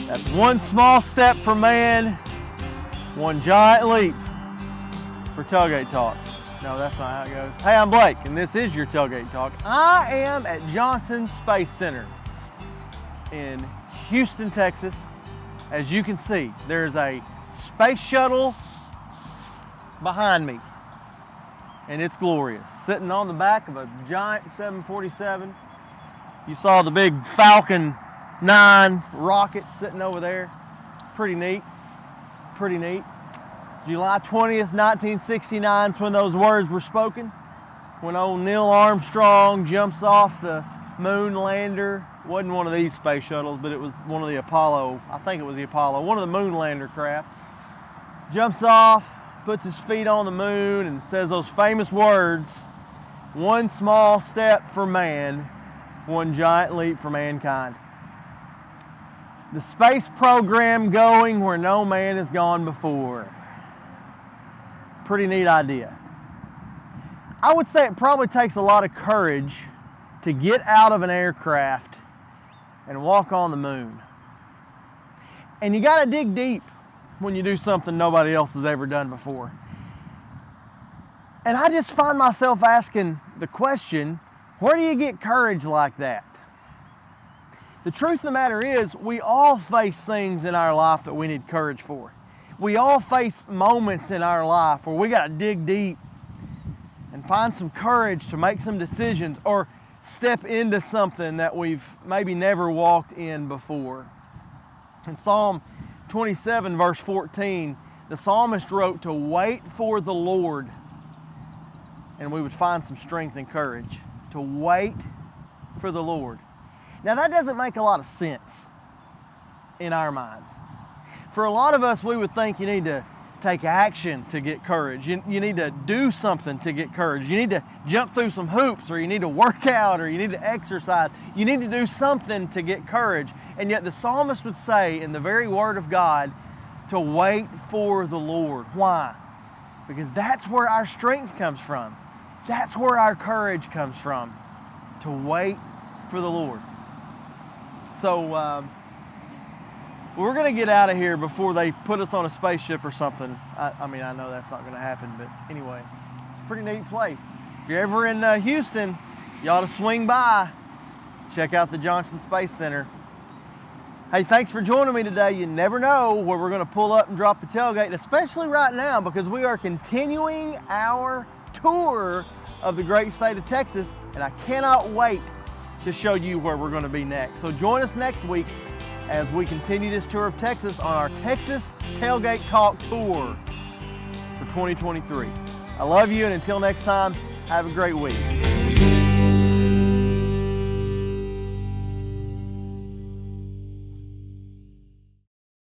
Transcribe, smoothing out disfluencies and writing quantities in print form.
That's one small step for man, one giant leap for Tailgate Talks. No, that's not how it goes. Hey, I'm Blake, and this is your Tailgate Talk. I am at Johnson Space Center in Houston, Texas. As you can see, there's a space shuttle behind me, and it's glorious. Sitting on the back of a giant 747. You saw the big Falcon 9 rocket sitting over there. Pretty neat, pretty neat. July 20th, 1969 is when those words were spoken. When old Neil Armstrong jumps off the moon lander. Wasn't one of these space shuttles, but it was one of the Apollo, I think it was the Apollo, one of the moon lander craft. Jumps off, puts his feet on the moon and says those famous words, one small step for man, one giant leap for mankind. The space program going where no man has gone before. Pretty neat idea. I would say it probably takes a lot of courage to get out of an aircraft and walk on the moon. And you gotta dig deep when you do something nobody else has ever done before. And I just find myself asking the question, where do you get courage like that? The truth of the matter is, we all face things in our life that we need courage for. We all face moments in our life where we gotta dig deep and find some courage to make some decisions or step into something that we've maybe never walked in before. In Psalm 27, verse 14, the psalmist wrote to wait for the Lord, and we would find some strength and courage. To wait for the Lord. Now that doesn't make a lot of sense in our minds. For a lot of us, we would think you need to take action to get courage. You need to do something to get courage. You need to jump through some hoops, or you need to work out, or you need to exercise. You need to do something to get courage. And yet the psalmist would say in the very word of God to wait for the Lord. Why? Because that's where our strength comes from. That's where our courage comes from. To wait for the Lord. So, we're going to get out of here before they put us on a spaceship or something. I mean, I know that's not going to happen, but anyway, it's a pretty neat place. If you're ever in Houston, you ought to swing by. Check out the Johnson Space Center. Hey, thanks for joining me today. You never know where we're going to pull up and drop the tailgate, especially right now because we are continuing our tour of the great state of Texas, and I cannot wait to show you where we're going to be next. So join us next week as we continue this tour of Texas on our Texas Tailgate Talk Tour for 2023. I love you, and until next time, have a great week.